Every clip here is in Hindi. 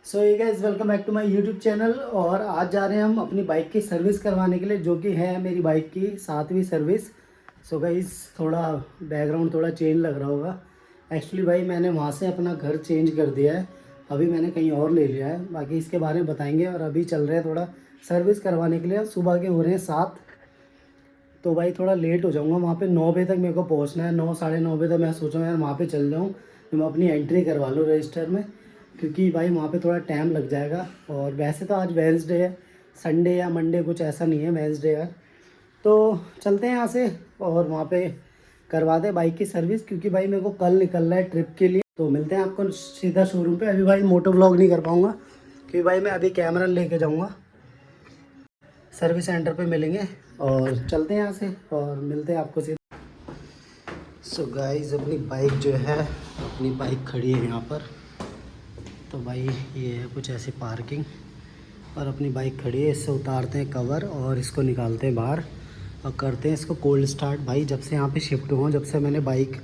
सो ये guys welcome back to my YouTube channel. और आज जा रहे हैं हम अपनी बाइक की सर्विस करवाने के लिए, जो कि है मेरी बाइक की 7वीं सर्विस। सो गाइस थोड़ा बैकग्राउंड थोड़ा चेंज लग रहा होगा। एक्चुअली भाई मैंने वहाँ से अपना घर चेंज कर दिया है, अभी मैंने कहीं और ले लिया है। बाकी इसके बारे में बताएंगे। और अभी चल रहे हैं थोड़ा सर्विस करवाने के लिए। सुबह के हो रहे हैं 7, तो भाई थोड़ा लेट हो जाऊँगा। वहाँ पे 9 बजे तक मेरे को पहुँचना है। 9 साढ़े 9 बजे तक मैं सोचा यार वहाँ पे चल जाऊँ, तो मैं अपनी एंट्री करवा लूँ रजिस्टर में, क्योंकि भाई वहाँ पे थोड़ा टाइम लग जाएगा। और वैसे तो आज वेंसडे है, संडे या मंडे कुछ ऐसा नहीं है, वेंसडे है। तो चलते हैं यहाँ से और वहाँ पे करवा दें बाइक की सर्विस, क्योंकि भाई मेरे को कल निकलना है ट्रिप के लिए। तो मिलते हैं आपको सीधा शोरूम पे। अभी भाई मोटो व्लॉग नहीं कर पाऊँगा, क्योंकि भाई मैं अभी कैमरा लेके जाऊँगा। सर्विस सेंटर पे मिलेंगे और चलते हैं यहाँ से और मिलते हैं आपको सीधा। सो गाइस अपनी बाइक जो है, अपनी बाइक खड़ी है यहाँ पर। तो भाई ये है कुछ ऐसी पार्किंग, और अपनी बाइक खड़ी है। इससे उतारते हैं कवर और इसको निकालते हैं बाहर और करते हैं इसको कोल्ड स्टार्ट। भाई जब से यहाँ पे शिफ्ट हुआ, जब से मैंने बाइक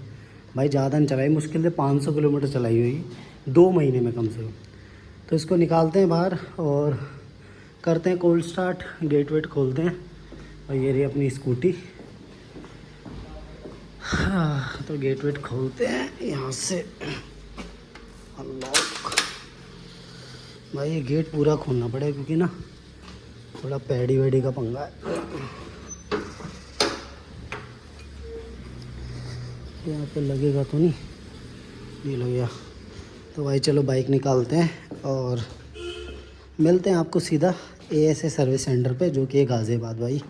भाई ज़्यादा नहीं चलाई, मुश्किल से 500 किलोमीटर चलाई हुई 2 महीने में कम से कम। तो इसको निकालते हैं बाहर और करते हैं कोल्ड स्टार्ट। गेट वेट खोलते हैं और ये रही अपनी स्कूटी। तो गेट वेट खोलते हैं यहाँ से, अनलॉक। भाई ये गेट पूरा खोलना पड़ेगा, क्योंकि ना थोड़ा पैडी वैडी का पंगा है। यहाँ पे लगेगा तो नहीं, ये लग गया। तो भाई चलो बाइक निकालते हैं और मिलते हैं आपको सीधा ASA सर्विस सेंटर पे, जो कि है गाज़ियाबाद। भाई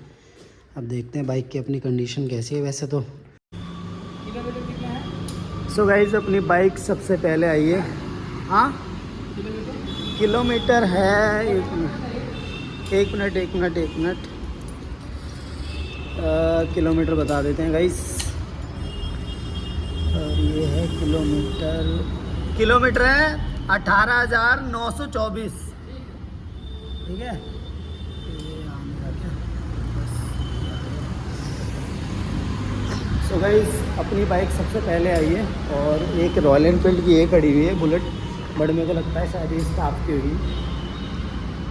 अब देखते हैं बाइक की अपनी कंडीशन कैसी है। वैसे तो सो गाइस अपनी बाइक सबसे पहले आई है। हाँ किलोमीटर है, एक मिनट किलोमीटर बता देते हैं गाइस। और ये है किलोमीटर है 18,924। ठीक है, सो गाइस अपनी बाइक सबसे पहले आई है। और एक रॉयल एनफील्ड की ये खड़ी हुई है बुलेट, बट मेरे को लगता है शायद ये स्टाफ की हुई।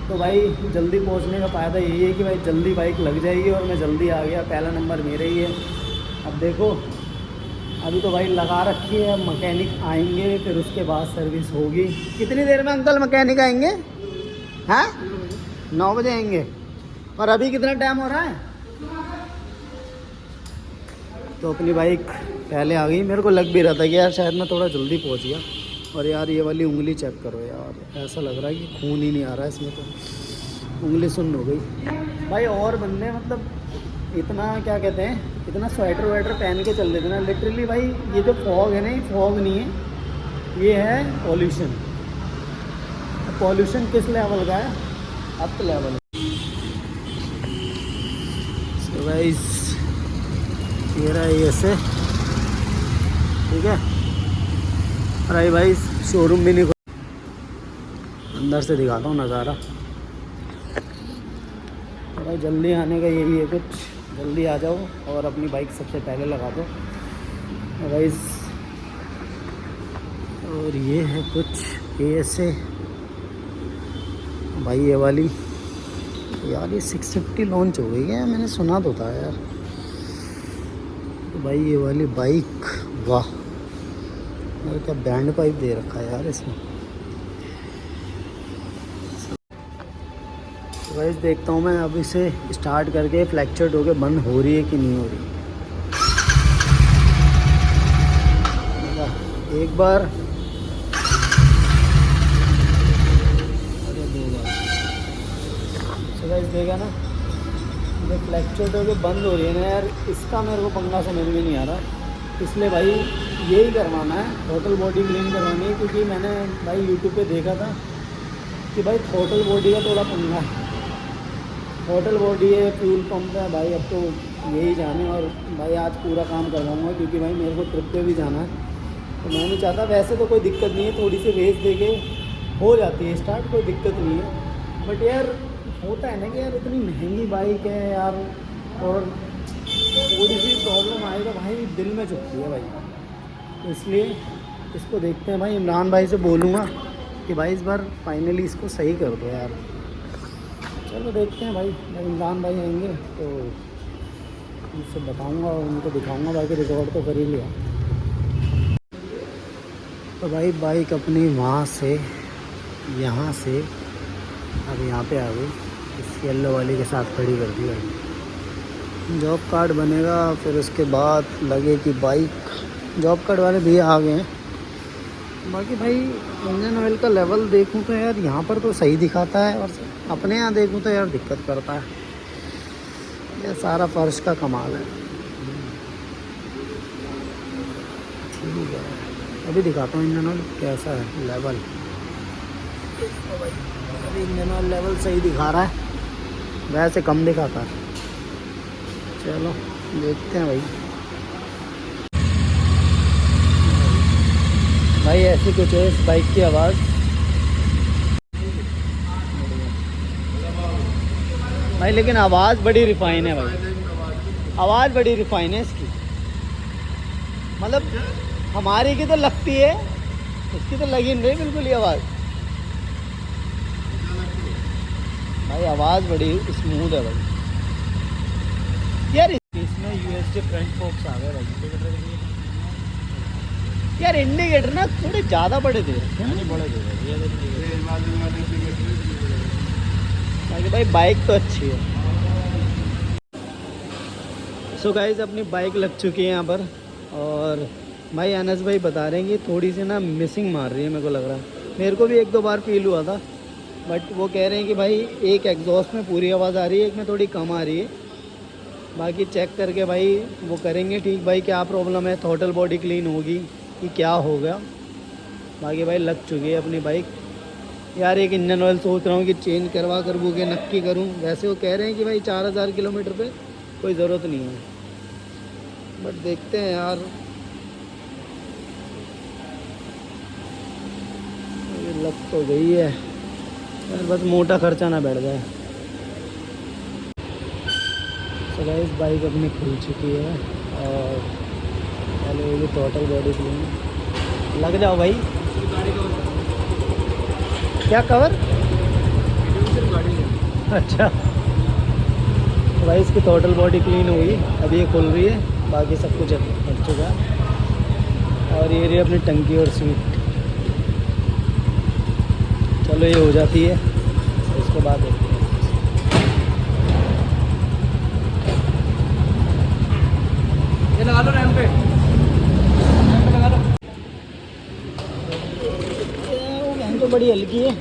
तो भाई जल्दी पहुंचने का फ़ायदा यही है कि भाई जल्दी बाइक लग जाएगी और मैं जल्दी आ गया। पहला नंबर मेरा ही है। अब देखो, अभी तो भाई लगा रखी है, मैकेनिक आएंगे फिर उसके बाद सर्विस होगी। कितनी देर में अंकल मैकेनिक आएंगे? हाँ 9 बजे आएंगे। और अभी कितना टाइम हो रहा है? तो अपनी बाइक पहले आ गई। मेरे को लग भी रहा था कि यार शायद मैं थोड़ा जल्दी पहुंच गया। और यार ये वाली उंगली चेक करो यार, ऐसा लग रहा है कि खून ही नहीं आ रहा है इसमें। तो उंगली सुन्न हो गई भाई। और बंदे मतलब इतना क्या कहते हैं, इतना स्वेटर वेटर पहन के चल देते ना। लिटरली भाई ये जो फॉग है ना, ये फॉग नहीं है, ये है पॉल्यूशन। पॉल्यूशन किस लेवल का है? Up level. सो गाइस ये रहा है ऐसे, ठीक है। अरे भाई शोरूम भी नहीं, अंदर से दिखाता हूँ नज़ारा। भाई जल्दी आने का यही है, कुछ जल्दी आ जाओ और अपनी बाइक सबसे पहले लगा दो भाई। और ये है कुछ ASA भाई। ये वाली यार ये 650 लॉन्च हो गई है, मैंने सुना तो था यार। तो भाई ये वाली बाइक, वाह यार क्या बैंड पाइप दे रखा है यार इसमें। तो गाइस देखता हूँ मैं अब इसे स्टार्ट करके फ्लैक्चर्ड होके बंद हो रही है कि नहीं हो रही। एक बार, अरे 2 बार। तो गाइस देखा ना, जो फ्लैक्चर्ड होके बंद हो रही है ना यार, इसका मेरे को पंगा समझ में नहीं आ रहा। इसलिए भाई यही करवाना है, थ्रोटल बॉडी क्लीन करवानी है। क्योंकि मैंने भाई यूट्यूब पे देखा था कि भाई थ्रोटल बॉडी का थोड़ा पंगा है। थ्रोटल बॉडी है, फ्यूल पंप है भाई। अब तो यही जाने। और भाई आज पूरा काम करवाऊँगा, क्योंकि भाई मेरे को ट्रिप पे भी जाना है। तो मैं नहीं चाहता, वैसे तो कोई दिक्कत नहीं है, थोड़ी सी रेस दे के हो जाती है स्टार्ट, कोई दिक्कत नहीं है। बट यार होता है ना कि यार इतनी महंगी बाइक है यार, और थोड़ी सी प्रॉब्लम आएगा भाई, दिल में चुभती है भाई। तो इसलिए इसको देखते हैं भाई। इमरान भाई से बोलूँगा कि भाई इस बार फाइनली इसको सही कर दो यार। चलो देखते हैं भाई, जब इमरान भाई आएंगे तो उनसे बताऊंगा और उनको दिखाऊंगा। बाकी रिकॉर्ड तो कर ही लिया। तो भाई बाइक अपनी वहाँ से यहाँ से अब यहाँ पे आ गई, इस येलो वाली के साथ खड़ी कर दी भाई। जॉब कार्ड बनेगा, फिर उसके बाद लगे कि बाइक जॉब कार्ड वाले भी आ गए हैं। बाकी भाई इंजन ऑयल का लेवल देखूं तो यार यहाँ पर तो सही दिखाता है, और अपने यहाँ देखूं तो यार दिक्कत करता है। ये सारा फर्श का कमाल है। ठीक है, अभी दिखाता हूँ इंजन ऑयल कैसा है लेवल। अभी इंजन ऑयल लेवल सही दिखा रहा है, वैसे कम दिखाता है। चलो देखते हैं भाई। भाई ऐसी कुछ है इस बाइक की आवाज़। भाई लेकिन आवाज़ बड़ी रिफाइन है भाई, आवाज़ बड़ी रिफाइन है इसकी। मतलब हमारी की तो लगती है, इसकी तो लगी नहीं रही बिल्कुल ही आवाज़। भाई आवाज़ बड़ी स्मूथ है भाई। यार इसमें यूएसडी फ्रंट फोक्स आ गए भाई। यार इंडिकेटर ना थोड़े ज़्यादा बड़े दे रहे हैं, बड़े दे रहे हैं। बाकी भाई बाइक तो अच्छी है। सो गाइस अपनी बाइक लग चुकी है यहाँ पर, और भाई अनस भाई बता रहे हैं कि थोड़ी सी ना मिसिंग मार रही है। मेरे को लग रहा है, मेरे को भी एक दो बार फील हुआ था, बट वो कह रहे हैं कि भाई एक एग्जॉस्ट में पूरी आवाज़ आ रही है, एक में थोड़ी कम आ रही है। बाकी चेक करके भाई वो करेंगे ठीक भाई क्या प्रॉब्लम है, थ्रॉटल बॉडी क्लीन होगी कि क्या होगा। बाकी भाई लग चुकी है अपनी बाइक। यार एक इंजन ऑयल सोच रहा हूँ कि चेंज करवा कर के नक्की करूँ। वैसे वो कह रहे हैं कि भाई 4000 किलोमीटर पे कोई ज़रूरत नहीं है, बट देखते हैं यार। ये लग तो गई है यार, बस मोटा खर्चा ना बैठ जाए। तो गाइस बाइक अपनी खुल चुकी है, और पहले ये टोटल बॉडी क्लीन लग जाओ भाई। क्या कवर? अच्छा, तो भाई इसकी टोटल बॉडी क्लीन हुई, अभी ये खुल रही है। बाकी सब कुछ हट चुका है, और ये रही अपनी टंकी और सीट। चलो ये हो जाती है, उसके बाद देखते हैं। ये लगा लो रैम पे, लगा लो। वैन तो बड़ी हल्की है,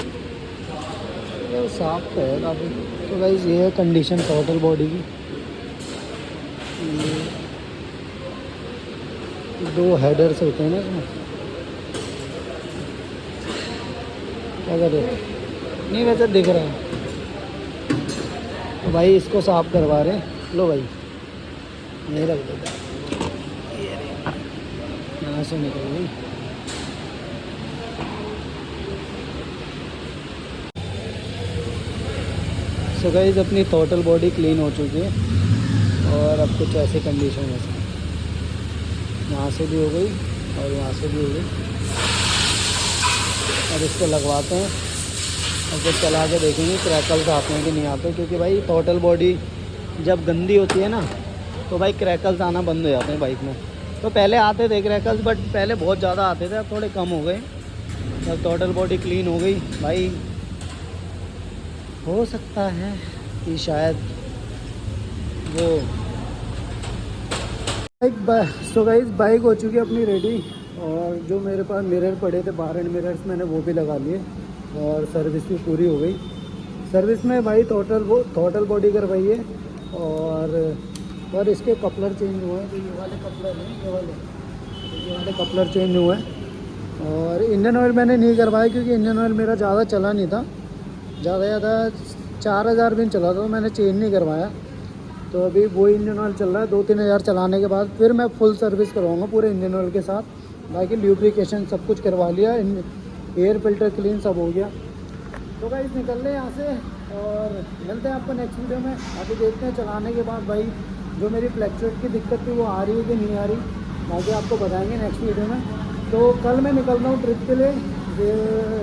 ये साफ तो है काफ़ी। तो गाइस ये है कंडीशन टोटल बॉडी की। दो हेडर्स होते हैं ना इसमें, क्या कर रहे नहीं वैसे दिख रहा है। तो भाई इसको साफ करवा रहे हैं। लो भाई नहीं रख देता, यहाँ से निकल गई। सो गाइस अपनी टोटल बॉडी क्लीन हो चुकी है, और अब कुछ ऐसी कंडीशन है इसमें। यहाँ से भी हो गई और यहाँ से भी हो गई। अब इसको लगवाते हैं और फिर चला के देखेंगे क्रैकल्स आते हैं कि नहीं आते। क्योंकि भाई टोटल बॉडी जब गंदी होती है ना, तो भाई क्रैकल्स आना बंद हो जाते हैं बाइक में। तो पहले आते थे क्रैकल्स, बट पहले बहुत ज़्यादा आते थे, अब थोड़े कम हो गए। जब टोटल बॉडी क्लीन हो गई भाई, हो सकता है कि शायद वो सो गाइस बाइक हो चुकी है अपनी रेडी। और जो मेरे पास मिरर पड़े थे, बाहर एंड मिरर्स, मैंने वो भी लगा लिए, और सर्विस भी पूरी हो गई। सर्विस में भाई टोटल बॉडी करवाई है, और इसके कपलर चेंज हुए हैं। तो ये वाले कपलर हैं, ये वाले कपलर चेंज हुए हैं। और इंजन ऑयल मैंने नहीं करवाया, क्योंकि इंजन ऑयल मेरा ज़्यादा चला नहीं था, ज़्यादा 4000 भी चला था, तो मैंने चेंज नहीं करवाया। तो अभी वो इंजन ऑयल चल रहा है। 2-3 हज़ार चलाने के बाद फिर मैं फुल सर्विस करवाऊँगा पूरे इंजन ऑयल के साथ। बाकी ल्यूब्रिकेशन सब कुछ करवा लिया, एयर फिल्टर क्लीन सब हो गया। तो भाई निकल रहे हैं यहाँ से, और मिलते हैं आपको नेक्स्ट वीडियो में। अभी देखते हैं चलाने के बाद भाई जो मेरी फ्लैक्चुएट की दिक्कत थी वो आ रही है कि नहीं आ रही, बाकी आपको बताएंगे नेक्स्ट वीडियो में। तो कल मैं निकल रहा हूँ ट्रिप के लिए,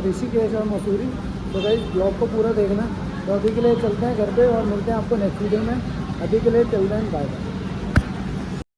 ऋषिकेश और मसूरी। तो गाइस ब्लॉग को पूरा देखना। तो अभी के लिए चलते हैं घर पे और मिलते हैं आपको नेक्स्ट वीडियो में। अभी के लिए चलते हैं, बाय बाय।